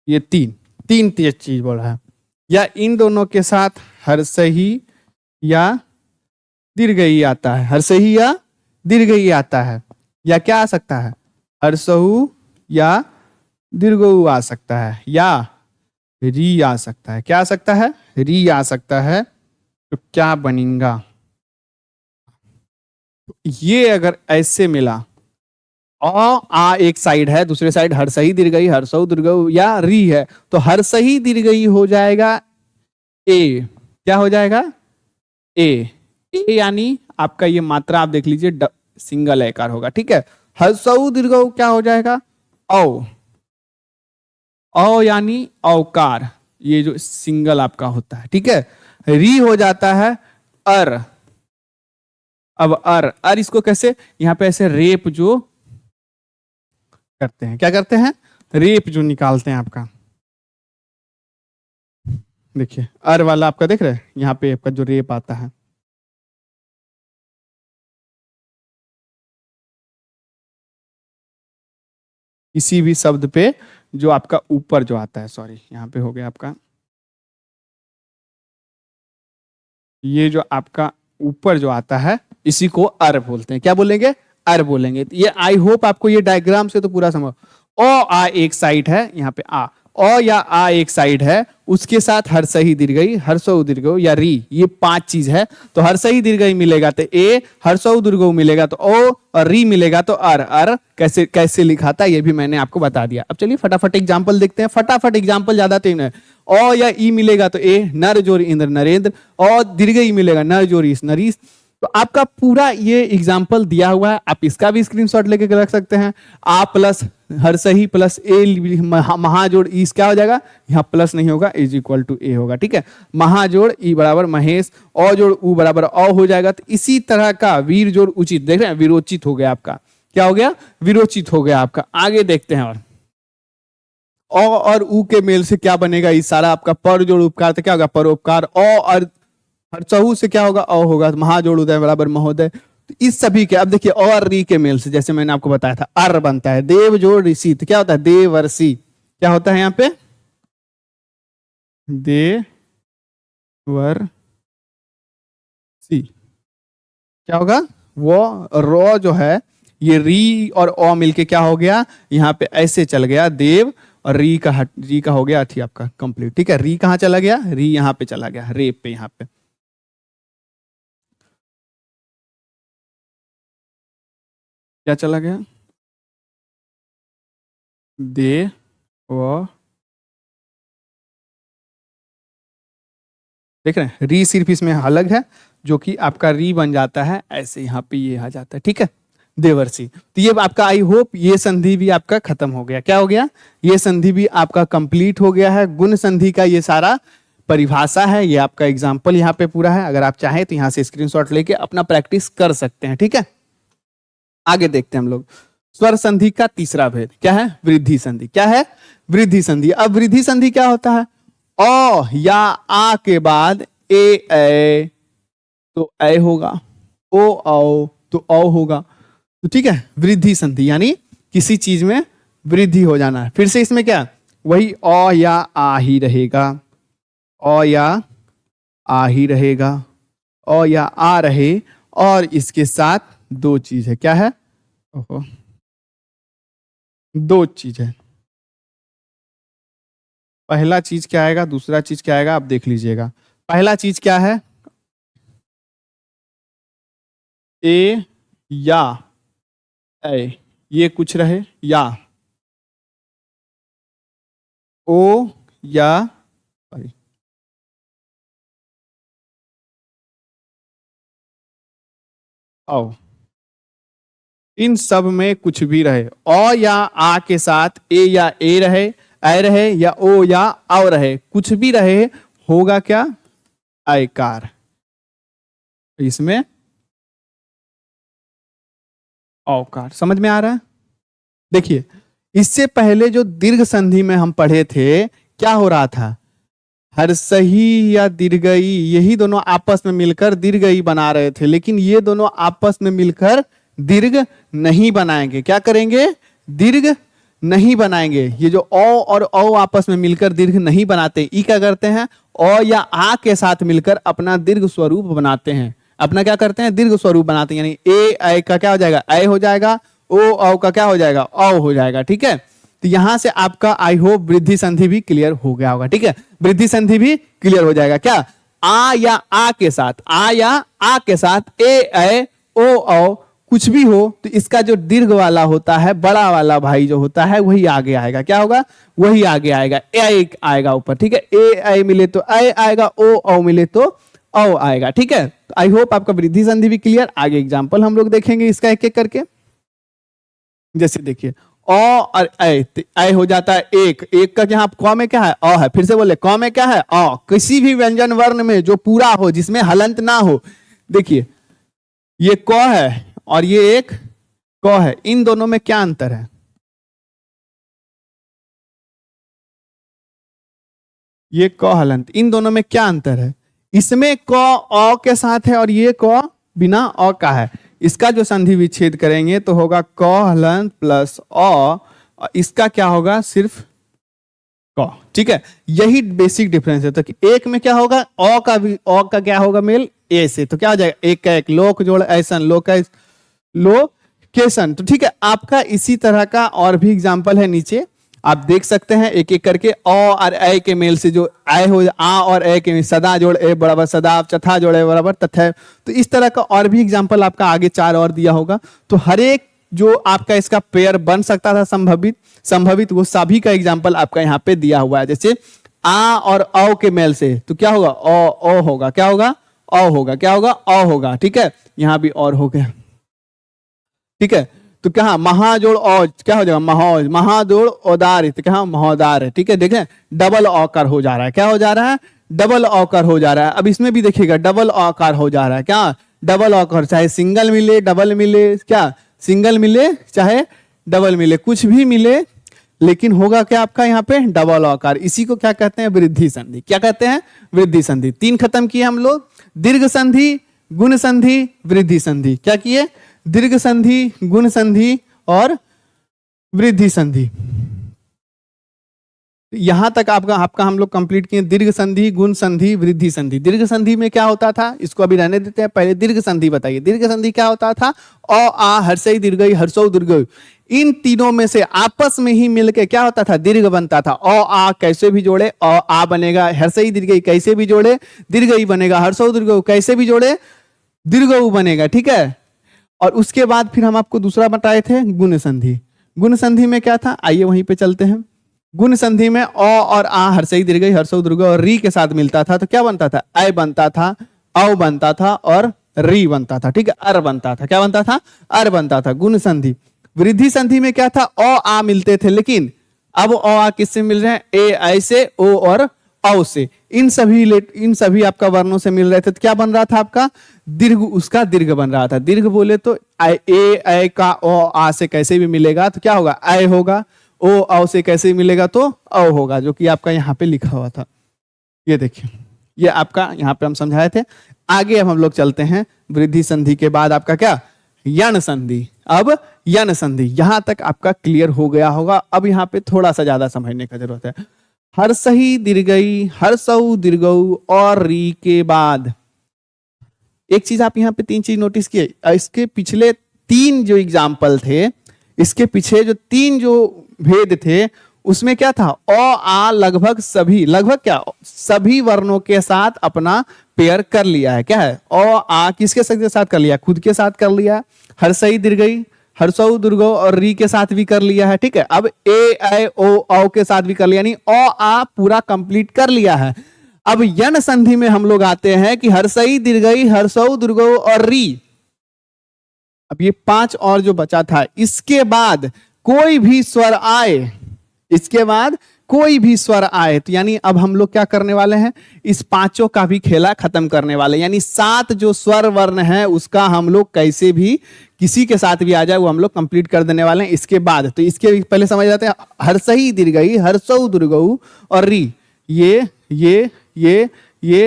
ये तीन चीज बोल रहा है। या इन दोनों के साथ हर्षही या दीर्घई आता है, हर्षही या दीर्घई आता है, या क्या आ सकता है? हर्षऊ या दीर्घऊ आ सकता है, या री आ सकता है। क्या आ सकता है? री आ सकता है। तो क्या बनेगा? ये अगर ऐसे मिला, आ एक साइड है, दूसरे साइड हर्षही दीर्घई हर्षऊ दीर्घऊ या री है, तो हर्षही दीर्घई हो जाएगा ए। क्या हो जाएगा? ए। यानी आपका ये मात्रा आप देख लीजिए सिंगल एकार होगा, ठीक है। हर्षऊ दीर्घऊ क्या हो जाएगा? औ। औ यानी औकार, ये जो सिंगल आपका होता है, ठीक है। री हो जाता है अर। अब अर इसको कैसे? यहां पे ऐसे रेप जो करते हैं, क्या करते हैं? रेप जो निकालते हैं आपका, देखिए अर वाला आपका देख रहे हैं, यहां पे आपका जो रेप आता है, किसी भी शब्द पे जो आपका ऊपर जो आता है, सॉरी यहां पे हो गया आपका, ये जो आपका ऊपर जो आता है इसी को अर बोलते हैं। क्या बोलेंगे? अर बोलेंगे। ये आई होप आपको ये डायग्राम से तो पूरा समझ। ओ आ एक साइड है, यहाँ पे आ, ओ या आ एक साइड है, उसके साथ हर्षही दीर्घई हर्षऊ दीर्घऊ या री, ये 5 चीज है। तो हर्षही दीर्घई मिलेगा तो ए, हर्षऊ दीर्घऊ मिलेगा तो ओ, और री मिलेगा तो अर। अर कैसे कैसे लिखाता है ये भी मैंने आपको बता दिया। अब चलिए फटाफट एग्जाम्पल देखते हैं, फटाफट एग्जाम्पल ज्यादा तेज है। ओ या ई मिलेगा तो ए, नर जोर इंद्र नरेंद्र, और दीर्घई मिलेगा नर जोर इस नरीस। तो आपका पूरा ये एग्जाम्पल दिया हुआ है, आप इसका भी स्क्रीनशॉट लेके रख सकते हैं। आ प्लस हर्षही प्लस ए महाजोड़ ई क्या हो जाएगा? यहाँ प्लस नहीं होगा, इज इक्वल टू ए होगा, ठीक है। महाजोड़ ई बराबर महेश, औ जोड़ उ बराबर औ हो जाएगा। तो इसी तरह का वीर जोड़ उचित, देख रहे हैं विरोचित हो गया आपका। क्या हो गया? विरोचित हो गया आपका। आगे देखते हैं, और उ के मेल से क्या बनेगा? इस सारा आपका पर जोड़ उपकार, तो क्या होगा? परोपकार। और हर्षहु से क्या होगा? अ होगा। महाजोड़ उदय बराबर महोदय। तो इस सभी के अब देखिए और री के मेल से, जैसे मैंने आपको बताया था, अर बनता है। देव जोड़ ऋषि, तो क्या होता है? देवर्षि। क्या होता है यहाँ पे? देवर्षि। क्या होगा? वो रो जो है ये री और ओ मिलके क्या हो गया, यहाँ पे ऐसे चल गया देव, और री का हो गया थी आपका कंप्लीट। ठीक है, री कहाँ चला गया, री यहाँ पे चला गया, रे पे यहाँ पे क्या चला गया, दे व, देख रहे हैं, री सिर्फ इसमें अलग है, जो कि आपका री बन जाता है ऐसे, यहाँ पे ये आ जाता है। ठीक है, देवर्षि। तो ये आपका, आई होप ये संधि भी आपका खत्म हो गया। क्या हो गया, ये संधि भी आपका कंप्लीट हो गया है। गुण संधि का ये सारा परिभाषा है, ये आपका एग्जाम्पल यहाँ पे पूरा है। अगर आप चाहें तो यहाँ से स्क्रीनशॉट लेके अपना प्रैक्टिस कर सकते हैं। ठीक है, आगे देखते हैं हम लोग। स्वर संधि का तीसरा भेद क्या है, वृद्धि संधि। क्या है, वृद्धि संधि। अब वृद्धि संधि क्या होता है, ओ या आ के बाद ए तो ए होगा, ओ औ तो औ होगा। तो ठीक है, वृद्धि संधि यानी किसी चीज में वृद्धि हो जाना है। फिर से इसमें क्या, वही ओ या आ ही रहेगा, ओ या आ ही रहेगा, ओ या आ रहे, और इसके साथ दो चीज है। क्या है, ओहो, दो चीज है। पहला चीज क्या आएगा, दूसरा चीज क्या आएगा, आप देख लीजिएगा। पहला चीज क्या है, ए या ए, ये कुछ रहे, या ओ या औ, इन सब में कुछ भी रहे, ओ या आ के साथ ए या ए रहे या ओ या औ रहे, कुछ भी रहे, होगा क्या, आयकार। इसमें औकार। समझ में आ रहा है। देखिए, इससे पहले जो दीर्घ संधि में हम पढ़े थे, क्या हो रहा था, हर्षही या दीर्घई, यही दोनों आपस में मिलकर दीर्घई बना रहे थे, लेकिन ये दोनों आपस में मिलकर दीर्घ नहीं बनाएंगे। क्या करेंगे, दीर्घ नहीं बनाएंगे। ये जो ओ और औ आपस में मिलकर दीर्घ नहीं बनाते, ई क्या करते हैं, ओ या आ के साथ मिलकर अपना दीर्घ स्वरूप बनाते हैं। अपना क्या करते हैं, दीर्घ स्वरूप बनाते हैं। यानी ए का क्या हो जाएगा, ए हो जाएगा, ओ औ का क्या हो जाएगा, औ हो जाएगा। ठीक है, तो यहां से आपका आई होप वृद्धि संधि भी क्लियर हो गया होगा। ठीक है, वृद्धि संधि भी क्लियर हो जाएगा। क्या, आ या आ के साथ, आ या आ के साथ ए ओ औ कुछ भी हो, तो इसका जो दीर्घ वाला होता है, बड़ा वाला भाई जो होता है, वही आगे आएगा। क्या होगा, वही आगे आएगा, ए आएगा ऊपर। ठीक है, ए मिले तो ए आएगा, ओ औ मिले तो औ आएगा। ठीक है, तो आई होप आपका वृद्धि संधि भी क्लियर। आगे एग्जाम्पल हम लोग देखेंगे इसका एक एक करके। जैसे देखिए, ओ और ए हो जाता है एक का यहाँ क में क्या है, अ है। फिर से बोले, क में क्या है, अ। किसी भी व्यंजन वर्ण में जो पूरा हो, जिसमें हलंत ना हो, देखिए ये क है और ये एक क है, इन दोनों में क्या अंतर है, ये क हलंत, इन दोनों में क्या अंतर है। इसमें क अ के साथ है और ये क बिना अ का है। इसका जो संधि विच्छेद करेंगे तो होगा क हलंत प्लस अ, इसका क्या होगा, सिर्फ क। ठीक है, यही बेसिक डिफरेंस है। तो कि एक में क्या होगा, अ का भी, अ का क्या होगा मेल ए से, तो क्या हो जाएगा, एक का एक, लोक जोड़ ऐसन, लोकेशन। तो ठीक है, आपका इसी तरह का और भी एग्जांपल है नीचे, आप देख सकते हैं एक एक करके। अ और ए के मेल से जो आए हो, आ और ए के मेल, सदा जोड़ ए बराबर सदा, चथा जोड़ ए बराबर तथा। तो इस तरह का और भी एग्जांपल आपका आगे 4 और दिया होगा। तो हर एक जो आपका इसका पेयर बन सकता था संभवित वो सभी का एग्जाम्पल आपका यहाँ पे दिया हुआ है। जैसे आ और औ के मेल से तो क्या होगा, ओ होगा, क्या होगा, औ होगा, क्या होगा, औ होगा। ठीक है, यहाँ भी और हो गया। ठीक है, तो क्या महाजोड़ औ क्या हो जाएगा, महौज, महाजोड़ औदार, तो क्या महोदार है। ठीक है, देखें डबल औकार हो जा रहा है। क्या हो जा रहा है, डबल औकार हो जा रहा है। अब इसमें भी देखिएगा डबल औकार हो जा रहा है। क्या, डबल औकार, चाहे सिंगल मिले, डबल मिले, क्या सिंगल मिले चाहे डबल मिले, कुछ भी मिले, लेकिन होगा क्या आपका यहाँ पे डबल औकार। इसी को क्या कहते हैं, वृद्धि संधि। क्या कहते हैं, वृद्धि संधि। 3 खत्म किए हम लोग, दीर्घ संधि, गुण संधि, वृद्धि संधि। क्या किए, दीर्घ संधि, गुण संधि और वृद्धि संधि। यहां तक आपका आपका हम लोग कंप्लीट किए दीर्घ संधि, गुण संधि, वृद्धि संधि। दीर्घ संधि में क्या होता था, इसको अभी रहने देते हैं, पहले दीर्घ संधि बताइए। दीर्घ संधि क्या होता था, अ आ हर्षई दीर्घई हर्षौ दीर्घई, इन तीनों में से आपस में ही मिलके क्या होता था, दीर्घ बनता था। अ आ कैसे भी जोड़े अ आ बनेगा, हर्षई दीर्घई कैसे भी जोड़े दीर्घई बनेगा, हर्षौ दीर्घऊ कैसे भी जोड़े दीर्घऊ बनेगा, ठीक है। और उसके बाद फिर हम आपको दूसरा बताए थे गुण संधि। गुण संधि में क्या था, आइए वहीं पे चलते हैं। गुण संधि में अ और आ हर्षई दीर्घई हर्षौ दीर्घई और री के साथ मिलता था तो क्या बनता था, अ बनता था, औ बनता था और री बनता था, ठीक है, अर बनता था। क्या बनता था, अर बनता था, गुण संधि। वृद्धि संधि में क्या था, अ आ मिलते थे, लेकिन अब अ आ किससे मिल रहे हैं, ए ऐसे ओ और औ से, इन सभी आपका वर्णों से मिल रहे थे तो क्या बन रहा था आपका दीर्घ, उसका दीर्घ बन रहा था। दीर्घ बोले तो ए का ओ आ से कैसे भी मिलेगा तो क्या होगा, अ होगा, ओ औ से कैसे मिलेगा तो औ होगा, जो कि आपका यहाँ पे लिखा हुआ था। ये देखिए, ये आपका यहाँ पे हम समझाए थे। आगे अब हम लोग चलते हैं, वृद्धि संधि के बाद आपका क्या, यण संधि। अब यण संधि यहां तक आपका क्लियर हो गया होगा। अब यहाँ पे थोड़ा सा ज्यादा समझने का जरूरत है। हर्षही दीर्घई हर्षौ दीर्घऊ और री के बाद एक चीज आप यहाँ पे तीन चीज नोटिस किए, इसके पिछले तीन जो एग्जाम्पल थे, इसके पीछे जो तीन जो भेद थे उसमें क्या था, अ आ लगभग सभी, लगभग क्या सभी वर्णों के साथ अपना पेयर कर लिया है। क्या है, अ आ किसके साथ कर लिया, खुद के साथ कर लिया। हर्षई दीर्घई हर्षौ दीर्घौ और री के साथ भी कर लिया है, ठीक है। अब ए ऐ ओ औ के साथ भी कर लिया, यानी अ आ पूरा कंप्लीट कर लिया है। अब यण संधि में हम लोग आते हैं कि हर्षई दीर्घई हर्षौ दीर्घौ और री, अब ये पांच और जो बचा था, इसके बाद कोई भी स्वर आए, इसके बाद कोई भी स्वर आए तो यानी अब हम लोग क्या करने वाले हैं, इस पांचों का भी खेला खत्म करने वाले, यानी सात जो स्वर वर्ण है उसका हम लोग कैसे भी किसी के साथ भी आ जाए वो हम लोग कंप्लीट कर देने वाले हैं इसके बाद। तो इसके पहले समझ जाते हैं, हर्षई दीर्घई हर्षौ दीर्घऊ और री, ये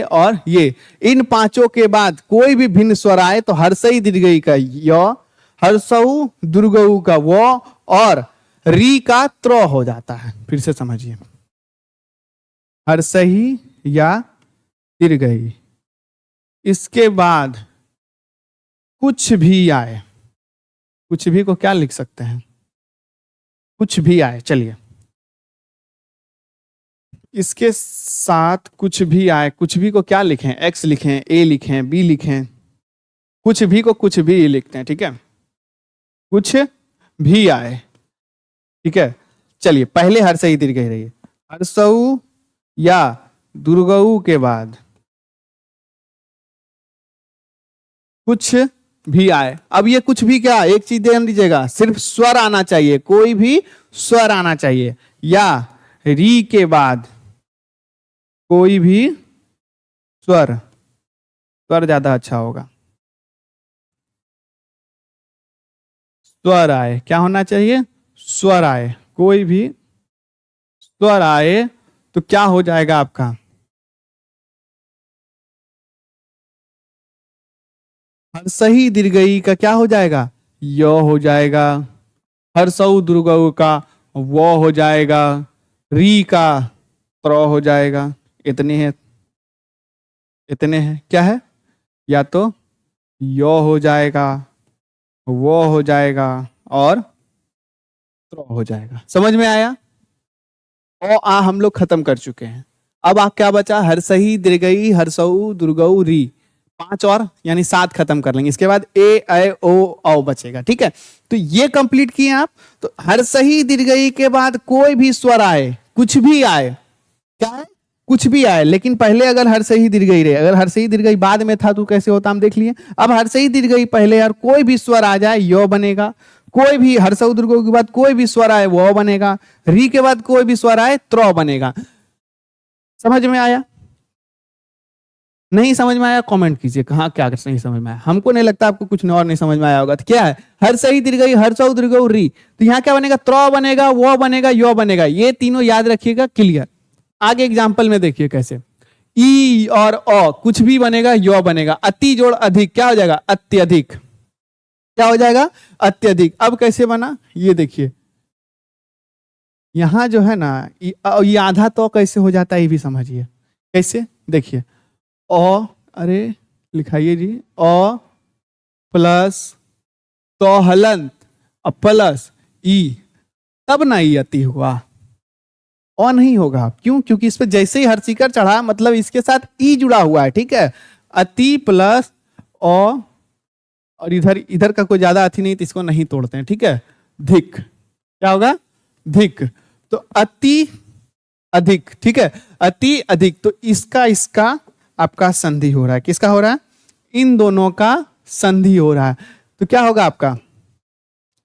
और ये, इन पांचों के बाद कोई भी भिन्न स्वर आए तो हर्षई दीर्घई का य, हर्षऊ दीर्घऊ का वो और री का त्र हो जाता है। फिर से समझिए, हर्षही या दीर्घई, इसके बाद कुछ भी आए, कुछ भी को क्या लिख सकते हैं, कुछ भी आए, चलिए इसके साथ कुछ भी आए, कुछ भी को क्या लिखें, एक्स लिखें, ए लिखें, बी लिखें, कुछ भी को कुछ भी लिखते हैं, ठीक है, कुछ भी आए, ठीक है। चलिए पहले हर्षई दीर्घई रहिए, हर्षऊ या दुर्गऊ के बाद कुछ भी आए। अब ये कुछ भी क्या, एक चीज ध्यान दीजिएगा, सिर्फ स्वर आना चाहिए, कोई भी स्वर आना चाहिए, या री के बाद कोई भी स्वर, स्वर ज्यादा अच्छा होगा, स्वर आए, क्या होना चाहिए, स्वर आए, कोई भी स्वर आए तो क्या हो जाएगा आपका, हर्षही दीर्घई का क्या हो जाएगा, य हो जाएगा, हर्षऊ दीर्घऊ का वो हो जाएगा, री का त्र हो जाएगा। इतने हैं, इतने हैं, क्या है, या तो यो हो जाएगा, वो हो जाएगा और त्र हो जाएगा। समझ में आया, ओ आ हम लोग खत्म कर चुके हैं। अब आप क्या बचा, हर्षही दीर्घई हर्षऊ दीर्घऊ री, पांच और यानी सात खत्म कर लेंगे, इसके बाद ए ऐ ओ औ बचेगा, ठीक है। तो ये कंप्लीट किए आप। तो हर्षही दीर्घई के बाद कोई भी स्वर आए, कुछ भी आए, क्या है, कुछ भी आए, लेकिन पहले अगर हर्षही दीर्घई रहे, अगर हर्षही दीर्घई बाद में था तो कैसे होता हम देख लिए। अब हर्षही दीर्घई पहले और कोई भी स्वर आ जाए यो बनेगा, कोई भी हर्षऊ दीर्घऊ के बाद कोई भी स्वर आए वो बनेगा, री के बाद कोई भी स्वर आए त्र बनेगा। समझ में आया, नहीं समझ में आया कमेंट कीजिए, कहाँ क्या नहीं समझ में आया। हमको नहीं लगता आपको कुछ और नहीं समझ में आया होगा। तो क्या है, हर्षही दीर्घई हर्षऊ दीर्घऊ री, तो यहाँ क्या बनेगा, त्र बनेगा, वो बनेगा, यो बनेगा, ये तीनों याद रखिएगा, क्लियर। आगे एग्जाम्पल में देखिए कैसे, ई और अ कुछ भी बनेगा, यो बनेगा, अति जोड़ अधिक क्या हो जाएगा, अत्यधिक, क्या हो जाएगा, अत्यधिक। अब कैसे बना ये देखिए, यहां जो है ना ये आधा तो कैसे हो जाता है ये भी समझिए। कैसे देखिए, अ, अरे लिखाइए जी, अ प्लस तो हलंत प्लस ई, तब ना ई अति हुआ, अ नहीं होगा। क्यों? क्योंकि इस पे जैसे ही हर्षिकर चढ़ा मतलब इसके साथ ई जुड़ा हुआ है, ठीक है। अति प्लस अ, और इधर इधर का कोई ज्यादा अति नहीं तो इसको नहीं तोड़ते हैं, ठीक है। धिक, क्या होगा? धिक। तो अति अधिक, ठीक है, अति अधिक। तो इसका इसका आपका संधि हो रहा है। किसका हो रहा है? इन दोनों का संधि हो रहा है। तो क्या होगा आपका?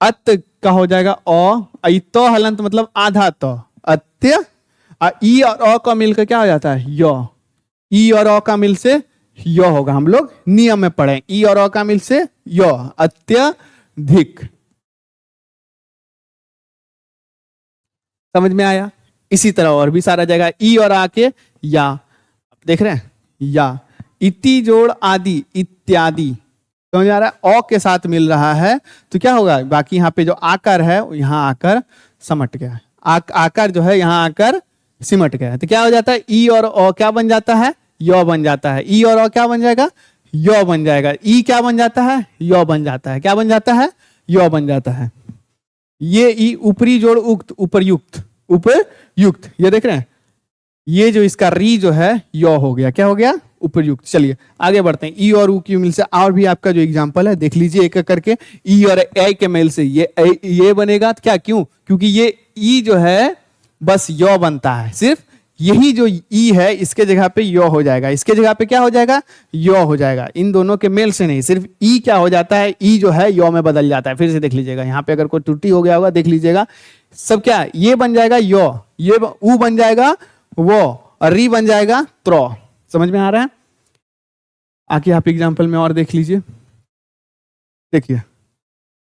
अत का हो जाएगा अ, तो हलंत मतलब आधा तो, अत्य, ई और अ का मिलकर क्या हो जाता है? य। ई और अ का मिल से य होगा। हम लोग नियम में पढ़े, ई और अ का मिल से य, अत्यधिक। समझ में आया? इसी तरह और भी सारा जगह ई और आ के या, देख रहे हैं, या, इति जोड़ आदि इत्यादि, समझ में आ रहा है? अ के साथ मिल रहा है तो क्या होगा? बाकी यहाँ पे जो आकर है यहाँ आकर समट गया है, आकर जो है यहाँ आकर सिमट गया है। तो क्या हो जाता है? ई और अ क्या बन जाता है? य बन जाता है। ई और अ क्या बन जाएगा? य बन जाएगा। ई क्या बन जाता है? य बन जाता है। क्या बन जाता है? य बन जाता है। ये ई ऊपरी जोड़ उक्त, उपरयुक्त, उपयुक्त, ये देख रहे हैं, ये जो इसका री जो है य हो गया। क्या हो गया? उपयुक्त। चलिए आगे बढ़ते हैं। ई और ऊ की मिल से और भी आपका जो एग्जांपल है देख लीजिए एक एक करके। ई और ए के मेल से ये बनेगा क्या? क्यों? क्योंकि ये ई जो है बस य बनता है, सिर्फ यही जो ई है इसके जगह पे य हो जाएगा, इसके जगह पे क्या हो जाएगा? य हो जाएगा। इन दोनों के मेल से नहीं, सिर्फ ई क्या हो जाता है? ई जो है य में बदल जाता है। फिर से देख लीजिएगा, यहाँ पे अगर कोई त्रुटि हो गया होगा देख लीजिएगा। सब क्या? ये बन जाएगा य, ये ऊ बन जाएगा वो, और री बन जाएगा त्र। समझ में आ रहा है? आके आप एग्जांपल में और देख लीजिए। देखिए,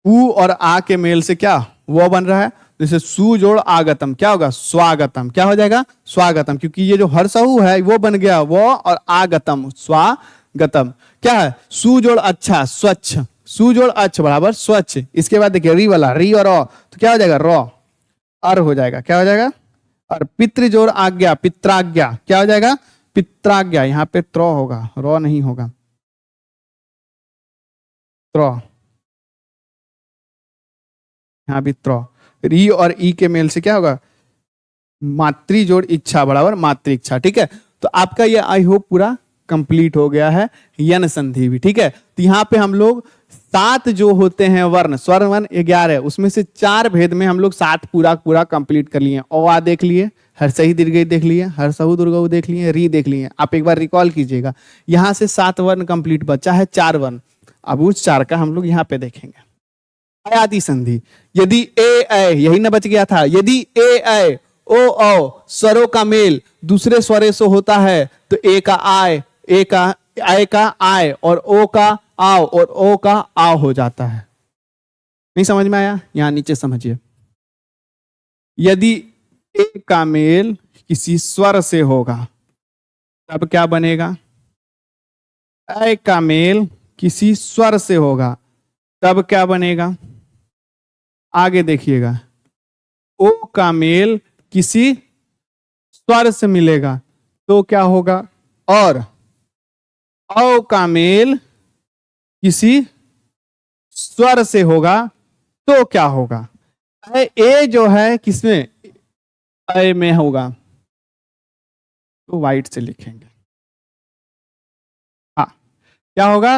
ऊ और आ के मेल से क्या वो बन रहा है? जैसे सु जोड़ आगतम, क्या होगा? स्वागतम। क्या हो जाएगा? स्वागतम। क्योंकि ये जो हर्षहु है वो बन गया वो, और आगतम स्वागतम। क्या है? सु जोड़ अच्छा स्वच्छ, सु जोड़ अच्छ बराबर स्वच्छ। इसके बाद देखिए री वाला, री और तो क्या हो जाएगा? र, अर हो जाएगा। क्या हो जाएगा? और पितृ जोड़ आज्ञा, पित्राज्ञा, क्या हो जाएगा? पित्राज्ञा। यहाँ पे त्र होगा, र नहीं होगा, त्र, यहाँ भी त्र। री और ई के मेल से क्या होगा? मातृ जोड़ इच्छा बराबर मातृ इच्छा। ठीक है, तो आपका ये आई होप पूरा कंप्लीट हो गया है। यन संधि भी ठीक है। तो यहाँ पे हम लोग 7 जो होते हैं वर्ण, स्वर वर्ण 11, उसमें से 4 भेद में हम लोग 7 पूरा कंप्लीट कर लिए। ओ आ देख लिए, हर्षही दीर्घई देख लिए, हर्षहु दीर्घऊ देख लिए, री देख लिए। आप एक बार रिकॉल कीजिएगा, यहाँ से 7 वर्ण कंप्लीट बचा है, 4 वर्ण। अब उस 4 का हम लोग यहाँ पे देखेंगे। आदि संधि, यदि ए यही ना बच गया था, यदि ए ओ स्वरों का मेल दूसरे स्वरे से होता है तो ए का आय, ए का आय, और ओ का आओ, और ओ का आओ हो जाता है। नहीं समझ में आया? यहां नीचे समझिए। यदि ए का मेल किसी स्वर से होगा तब क्या बनेगा? ए का मेल किसी स्वर से होगा तब क्या बनेगा? आगे देखिएगा, ओ का मेल किसी स्वर से मिलेगा तो क्या होगा? और औ का मेल किसी स्वर से होगा तो क्या होगा? ए जो है किसमें? ए में होगा तो वाइट से लिखेंगे। हाँ, क्या होगा?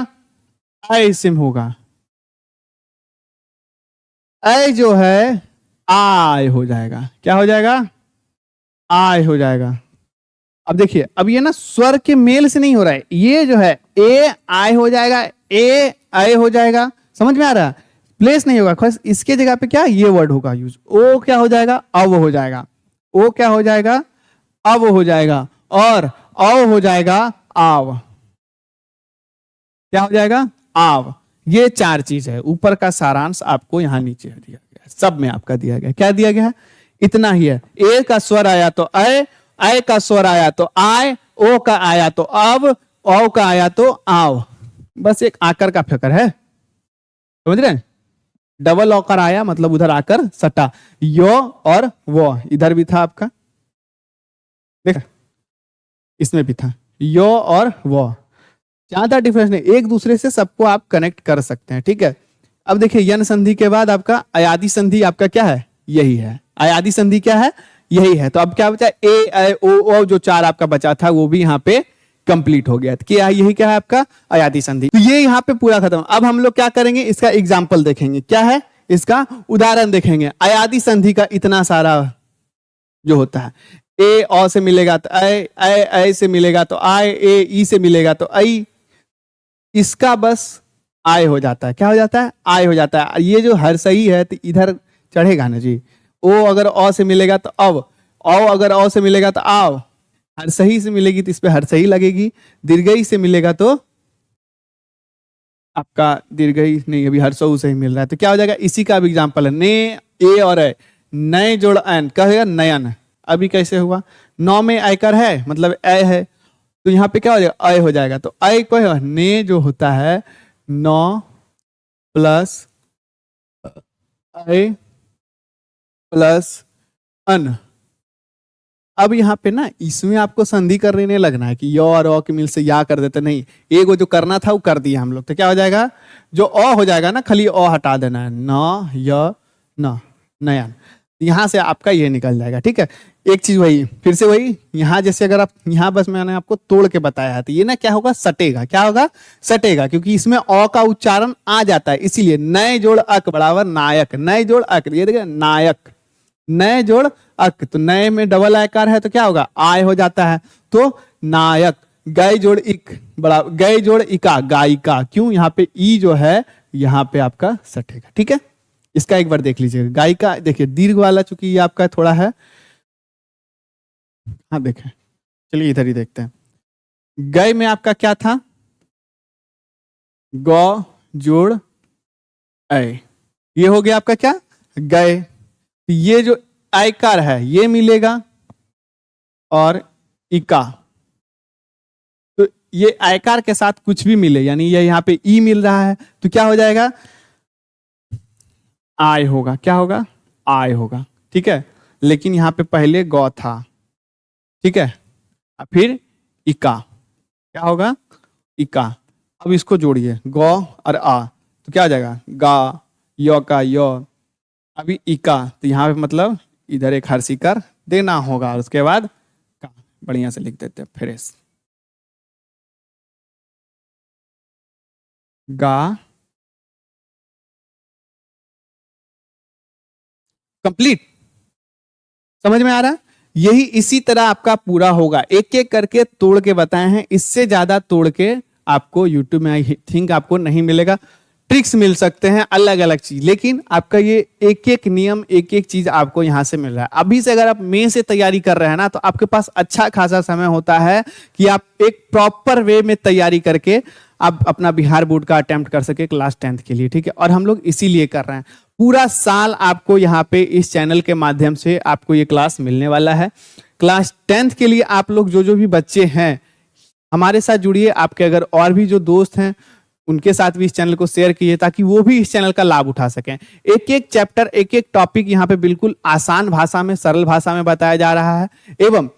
ए सिम होगा। ए जो है आय हो जाएगा। क्या हो जाएगा? आय हो जाएगा। अब देखिए, अब ये ना स्वर के मेल से नहीं हो रहा है, ये जो है ए आय हो जाएगा, ए आय हो जाएगा। समझ में आ रहा है? प्लेस नहीं होगा, खास इसके जगह पे क्या ये वर्ड होगा यूज। ओ क्या हो जाएगा? अब हो जाएगा। ओ क्या हो जाएगा? अब हो जाएगा। और औ हो जाएगा आव। क्या हो जाएगा? आव। ये 4 चीज है। ऊपर का सारांश आपको यहाँ नीचे दिया गया है, सब में आपका दिया गया। क्या दिया गया है? इतना ही है। ए का स्वर आया तो अय का स्वर आया तो आय, ओ का आया तो अब, औ का आया तो आव। बस एक आकर का फिक्र है, समझ रहे हैं? डबल ऑकर आया मतलब उधर आकर सटा, यो और वो, इधर भी था आपका, देखा इसमें भी था यो और वो, ज्यादा डिफरेंस नहीं, एक दूसरे से सबको आप कनेक्ट कर सकते हैं, ठीक है। अब देखिए यन संधि के बाद आपका अयादि संधि आपका क्या है, यही है, अयादि संधि क्या है, यही है। तो अब क्या बचा, ए ऐ ओ जो चार आपका बचा था वो भी यहाँ पे कंप्लीट हो गया, क्या यही क्या है आपका अयादि संधि। तो ये यहाँ पे पूरा खत्म। अब हम लोग क्या करेंगे, इसका एग्जाम्पल देखेंगे, क्या है इसका उदाहरण देखेंगे। अयादि संधि का इतना सारा जो होता है, ए ओ से मिलेगा तो ऐ से मिलेगा तो आय, ए ई से मिलेगा तो आई, इसका बस आय हो जाता है, क्या हो जाता है, आय हो जाता है। ये जो हर सही है तो इधर चढ़ेगा ना जी, ओ अगर ओ से मिलेगा तो अब, औ अगर ओ से मिलेगा तो आओ, हर सही से मिलेगी तो इस पे हर सही लगेगी, दीर्घई से मिलेगा तो आपका दीर्घई नहीं, अभी हर सऊ से ही मिल रहा है तो क्या हो जाएगा, इसी का भी एग्जाम्पल है। ने ए और ए, नए जोड़ एन कहेगा नयन, अभी कैसे हुआ, नौ में आयकर है मतलब ए है, तो यहाँ पे क्या हो जाएगा, अय हो जाएगा। तो अय को ने जो होता है 9 प्लस अय प्लस अन। अब यहाँ पे ना इसमें आपको संधि करने नहीं लगना है कि य और अ के मिल से या कर देते, नहीं, एगो जो करना था वो कर दिया हम लोग। तो क्या हो जाएगा, जो अ हो जाएगा ना खाली अ हटा देना है, न य न नयन, यहाँ से आपका ये निकल जाएगा, ठीक है। एक चीज वही, फिर से वही, यहाँ जैसे अगर आप यहाँ बस मैंने आपको तोड़ के बताया है तो ये ना क्या होगा, सटेगा, क्या होगा, सटेगा, क्योंकि इसमें अ का उच्चारण आ जाता है, इसीलिए नए जोड़ अक बराबर नायक, नए जोड़ अक, ये देखिए नायक, नए जोड़ अक, तो नए में डबल आयकार है तो क्या होगा, आय हो जाता है, तो नायक। गय जोड़ इक बड़ा, गय जोड़ इका गायिका, क्यों, यहाँ पे ई जो है यहाँ पे आपका सटेगा, ठीक है। इसका एक बार देख लीजिएगा, गायिका देखिए दीर्घ वाला, चूंकि ये आपका थोड़ा है, हाँ देखें, चलिए इधर ही देखते हैं। गय में आपका क्या था, गौ जोड़ ऐ, ये हो गया आपका क्या, गए। ये जो आयकार है ये मिलेगा और इका, तो ये आयकार के साथ कुछ भी मिले, यानी ये यहाँ पे ई मिल रहा है तो क्या हो जाएगा, आय होगा, क्या होगा, आय होगा, ठीक है। लेकिन यहाँ पे पहले गौ था, ठीक है, फिर इका, क्या होगा, इका। अब इसको जोड़िए गौ और आ तो क्या हो जाएगा, गा, यो का यो, अभी इका, तो यहाँ पे मतलब इधर एक हर्षी कर देना होगा, और उसके बाद का बढ़िया से लिख देते हैं, फ्रेश गा, कंप्लीट, समझ में आ रहा है। यही इसी तरह आपका पूरा होगा, एक एक करके तोड़ के बताए हैं, इससे ज्यादा तोड़ के आपको YouTube में आई थिंक आपको नहीं मिलेगा। ट्रिक्स मिल सकते हैं अलग अलग चीज, लेकिन आपका ये एक एक नियम, एक एक चीज आपको यहां से मिल रहा है। अभी से अगर आप मई से तैयारी कर रहे हैं ना, तो आपके पास अच्छा खासा समय होता है कि आप एक प्रॉपर वे में तैयारी करके आप अपना बिहार बोर्ड का अटेम्प्ट कर सके क्लास 10th के लिए, ठीक है। और हम लोग इसीलिए कर रहे हैं, पूरा साल आपको यहाँ पे इस चैनल के माध्यम से आपको ये क्लास मिलने वाला है। क्लास 10th के लिए आप लोग जो भी बच्चे हैं हमारे साथ जुड़िए, आपके अगर और भी जो दोस्त हैं उनके साथ भी इस चैनल को शेयर कीजिए, ताकि वो भी इस चैनल का लाभ उठा सकें। एक एक चैप्टर, एक एक टॉपिक यहाँ पे बिल्कुल आसान भाषा में, सरल भाषा में बताया जा रहा है। एवं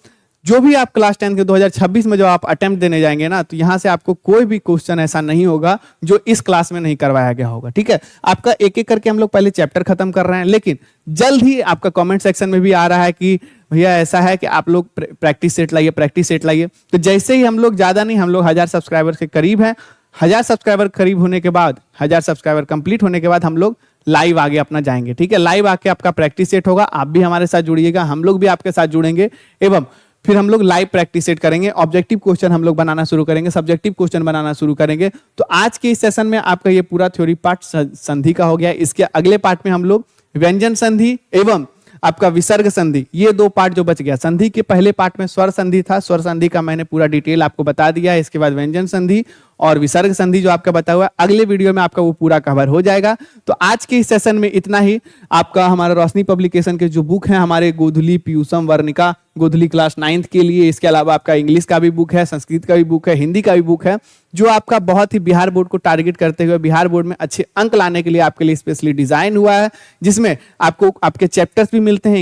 जो भी आप क्लास 10 के 2026 में जो आप अटेम्प्ट देने जाएंगे ना, तो यहाँ से आपको कोई भी क्वेश्चन ऐसा नहीं होगा जो इस क्लास में नहीं करवाया गया होगा, ठीक है। आपका एक एक करके हम लोग पहले चैप्टर खत्म कर रहे हैं, लेकिन जल्द ही आपका कमेंट सेक्शन में भी आ रहा है कि भैया ऐसा है कि आप लोग प्रैक्टिस सेट लाइए, प्रैक्टिस सेट लाइए। तो जैसे ही हम लोग, ज्यादा नहीं, हम लोग 1000 सब्सक्राइबर के करीब हैं, 1000 सब्सक्राइबर करीब होने के बाद, 1000 सब्सक्राइबर कंप्लीट होने के बाद हम लोग लाइव आगे अपना जाएंगे, ठीक है। लाइव आके आपका प्रैक्टिस सेट होगा, आप भी हमारे साथ जुड़िएगा, हम लोग भी आपके साथ जुड़ेंगे, एवं फिर हम लोग लाइव प्रैक्टिस सेट करेंगे, ऑब्जेक्टिव क्वेश्चन हम लोग बनाना शुरू करेंगे, सब्जेक्टिव क्वेश्चन बनाना शुरू करेंगे। तो आज के इस सेशन में आपका ये पूरा थ्योरी पार्ट संधि का हो गया। इसके अगले पार्ट में हम लोग व्यंजन संधि एवं आपका विसर्ग संधि, ये दो पार्ट जो बच गया। संधि के पहले पार्ट में स्वर संधि था, स्वर संधि का मैंने पूरा डिटेल आपको बता दिया है। इसके बाद व्यंजन संधि और विसर्ग संधि जो आपका बताया हुआ है, अगले वीडियो में आपका वो पूरा कवर हो जाएगा। तो आज के इस सेशन में इतना ही। आपका हमारा रोशनी पब्लिकेशन के जो बुक है हमारे गोधुली, पीयूषम, वर्णिका, गोधुली क्लास 9th के लिए, इसके अलावा आपका इंग्लिश का भी बुक है, संस्कृत का भी बुक है, हिंदी का भी बुक है, जो आपका बहुत ही बिहार बोर्ड को टारगेट करते हुए बिहार बोर्ड में अच्छे अंक लाने के लिए आपके लिए स्पेशली डिजाइन हुआ है, जिसमें आपको आपके चैप्टर्स भी मिलते हैं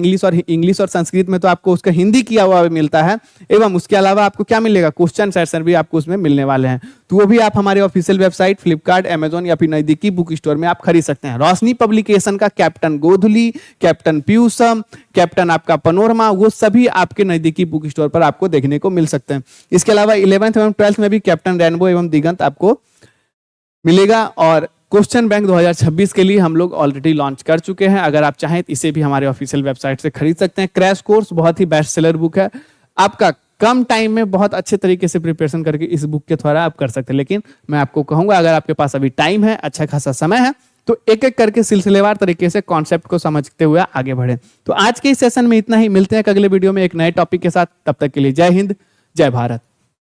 इंग्लिश और संस्कृत में, तो आपको उसका हिंदी किया हुआ भी मिलता है, एवं उसके अलावा आपको क्या मिलेगा, क्वेश्चन सेशन भी आपको उसमें मिलने वाले हैं। तो वो भी आप हमारे ऑफिशियल वेबसाइट फ्लिपकार्ट, अमेजॉन या फिर नजदीकी बुक स्टोर में आप खरीद सकते हैं। रोशनी पब्लिकेशन का कैप्टन गोधुली, कैप्टन पीयूषम, कैप्टन आपका पनोरमा, वो सभी आपके नजदीकी बुक स्टोर पर आपको देखने को मिल सकते हैं। इसके अलावा 11th एवं 12th में भी कैप्टन रेनबो एवं दिगंत आपको मिलेगा। और क्वेश्चन बैंक 2026 के लिए हम लोग ऑलरेडी लॉन्च कर चुके हैं। अगर आप चाहें तो इसे भी हमारे ऑफिशियल वेबसाइट से खरीद सकते हैं। क्रैश कोर्स बहुत ही बेस्ट सेलर बुक है, आपका कम टाइम में बहुत अच्छे तरीके से प्रिपरेशन करके इस बुक के द्वारा आप कर सकते हैं। लेकिन मैं आपको कहूंगा, अगर आपके पास अभी टाइम है, अच्छा खासा समय है, तो एक एक करके सिलसिलेवार तरीके से कॉन्सेप्ट को समझते हुए आगे बढ़े। तो आज के इस सेशन में इतना ही। मिलते हैं अगले वीडियो में एक नए टॉपिक के साथ। तब तक के लिए जय हिंद, जय भारत।